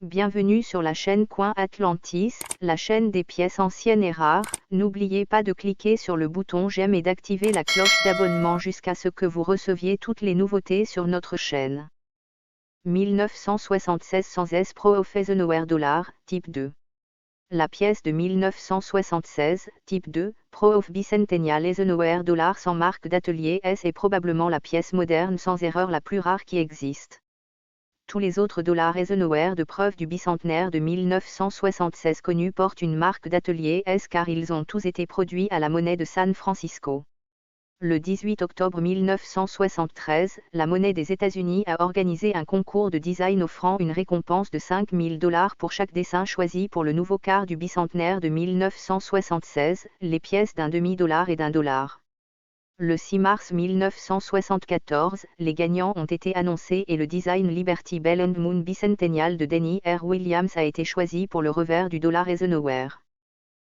Bienvenue sur la chaîne Coin Atlantis, la chaîne des pièces anciennes et rares. N'oubliez pas de cliquer sur le bouton j'aime et d'activer la cloche d'abonnement jusqu'à ce que vous receviez toutes les nouveautés sur notre chaîne. 1976 100 S Pro of Eisenhower $, type 2. La pièce de 1976, type 2, Pro of Bicentennial Eisenhower $, sans marque d'atelier S est probablement la pièce moderne sans erreur la plus rare qui existe. Tous les autres dollars Eisenhower de preuve du bicentenaire de 1976 connus portent une marque d'atelier S car ils ont tous été produits à la monnaie de San Francisco. Le 18 octobre 1973, la monnaie des États-Unis a organisé un concours de design offrant une récompense de $5000 pour chaque dessin choisi pour le nouveau quart du bicentenaire de 1976, les pièces d'un demi-dollar et d'$1. Le 6 mars 1974, les gagnants ont été annoncés et le design Liberty Bell and Moon Bicentennial de Denny R. Williams a été choisi pour le revers du dollar Eisenhower.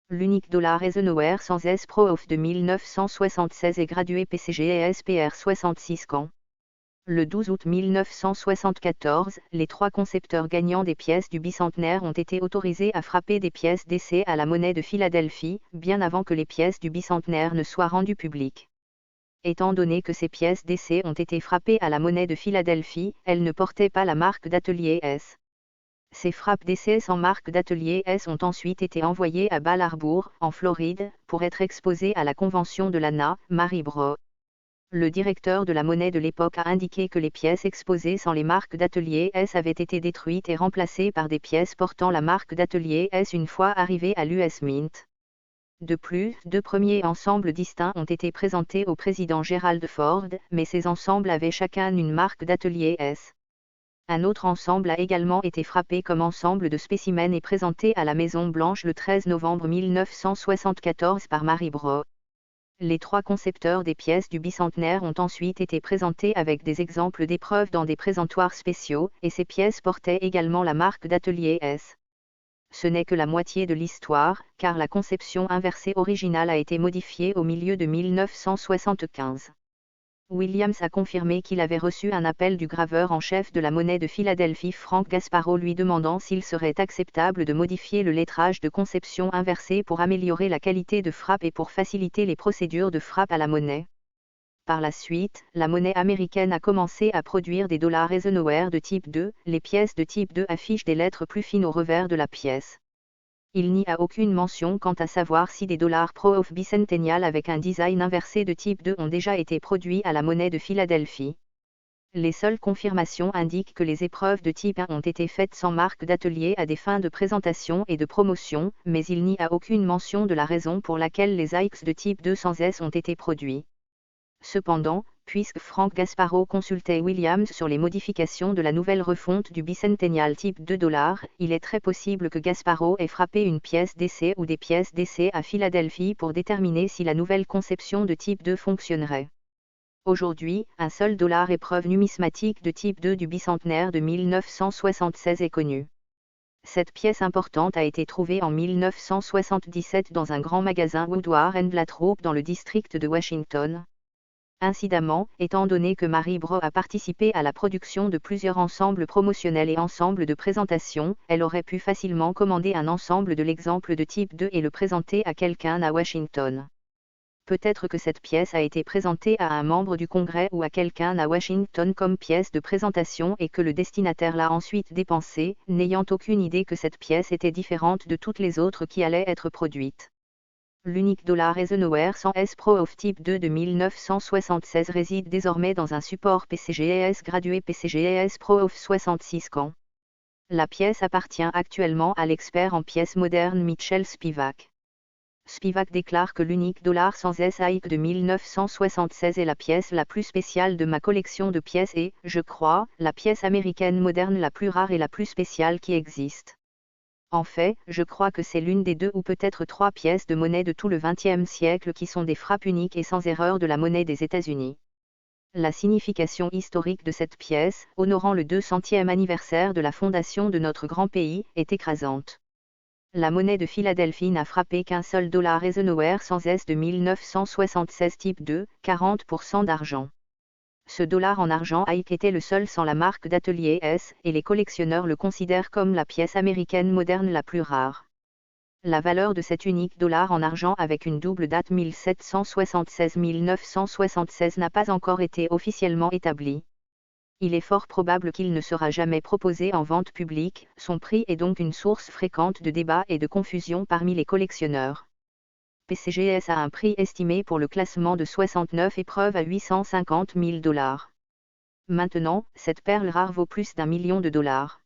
L'unique dollar Eisenhower sans S Pro of de 1976 est gradué PCG et SPR 66 cans. Le 12 août 1974, les trois concepteurs gagnants des pièces du bicentenaire ont été autorisés à frapper des pièces d'essai à la monnaie de Philadelphie, bien avant que les pièces du bicentenaire ne soient rendues publiques. Étant donné que ces pièces d'essai ont été frappées à la monnaie de Philadelphie, elles ne portaient pas la marque d'atelier S. Ces frappes d'essai sans marque d'atelier S ont ensuite été envoyées à Bal Harbour, en Floride, pour être exposées à la convention de l'ANA, Mary Bro. Le directeur de la monnaie de l'époque a indiqué que les pièces exposées sans les marques d'atelier S avaient été détruites et remplacées par des pièces portant la marque d'atelier S une fois arrivées à l'US Mint. De plus, deux premiers ensembles distincts ont été présentés au président Gerald Ford, mais ces ensembles avaient chacun une marque d'atelier S. Un autre ensemble a également été frappé comme ensemble de spécimens et présenté à la Maison Blanche le 13 novembre 1974 par Mary Bro. Les trois concepteurs des pièces du bicentenaire ont ensuite été présentés avec des exemples d'épreuves dans des présentoirs spéciaux, et ces pièces portaient également la marque d'atelier S. Ce n'est que la moitié de l'histoire, car la conception inversée originale a été modifiée au milieu de 1975. Williams a confirmé qu'il avait reçu un appel du graveur en chef de la monnaie de Philadelphie Frank Gasparo lui demandant s'il serait acceptable de modifier le lettrage de conception inversée pour améliorer la qualité de frappe et pour faciliter les procédures de frappe à la monnaie. Par la suite, la monnaie américaine a commencé à produire des dollars Eisenhower de type 2, les pièces de type 2 affichent des lettres plus fines au revers de la pièce. Il n'y a aucune mention quant à savoir si des dollars Pro of Bicentennial avec un design inversé de type 2 ont déjà été produits à la monnaie de Philadelphie. Les seules confirmations indiquent que les épreuves de type 1 ont été faites sans marque d'atelier à des fins de présentation et de promotion, mais il n'y a aucune mention de la raison pour laquelle les AX de type 2 sans S ont été produits. Cependant, puisque Frank Gasparo consultait Williams sur les modifications de la nouvelle refonte du bicentennial type 2 $, il est très possible que Gasparo ait frappé une pièce d'essai ou des pièces d'essai à Philadelphie pour déterminer si la nouvelle conception de type 2 fonctionnerait. Aujourd'hui, un seul dollar épreuve numismatique de type 2 du bicentenaire de 1976 est connu. Cette pièce importante a été trouvée en 1977 dans un grand magasin Woodward & Lathrop dans le district de Washington. Incidemment, étant donné que Mary Bro a participé à la production de plusieurs ensembles promotionnels et ensembles de présentation, elle aurait pu facilement commander un ensemble de l'exemple de type 2 et le présenter à quelqu'un à Washington. Peut-être que cette pièce a été présentée à un membre du Congrès ou à quelqu'un à Washington comme pièce de présentation et que le destinataire l'a ensuite dépensée, n'ayant aucune idée que cette pièce était différente de toutes les autres qui allaient être produites. L'unique dollar Eisenhower sans S Pro of Type 2 de 1976 réside désormais dans un support PCGS gradué PCGS Pro of 66 cans. La pièce appartient actuellement à l'expert en pièces modernes Mitchell Spivak. Spivak déclare que l'unique dollar sans S AIC de 1976 est la pièce la plus spéciale de ma collection de pièces et, je crois, la pièce américaine moderne la plus rare et la plus spéciale qui existe. En fait, je crois que c'est l'une des deux ou peut-être trois pièces de monnaie de tout le XXe siècle qui sont des frappes uniques et sans erreur de la monnaie des États-Unis. La signification historique de cette pièce, honorant le 200e anniversaire de la fondation de notre grand pays, est écrasante. La monnaie de Philadelphie n'a frappé qu'un seul dollar Eisenhower sans S de 1976 type 2, 40% d'argent. Ce dollar en argent était le seul sans la marque d'atelier S, et les collectionneurs le considèrent comme la pièce américaine moderne la plus rare. La valeur de cet unique dollar en argent avec une double date 1776-1976 n'a pas encore été officiellement établie. Il est fort probable qu'il ne sera jamais proposé en vente publique, son prix est donc une source fréquente de débats et de confusion parmi les collectionneurs. PCGS a un prix estimé pour le classement de 69 épreuves à 850 000 $. Maintenant, cette perle rare vaut plus d'1 million de $.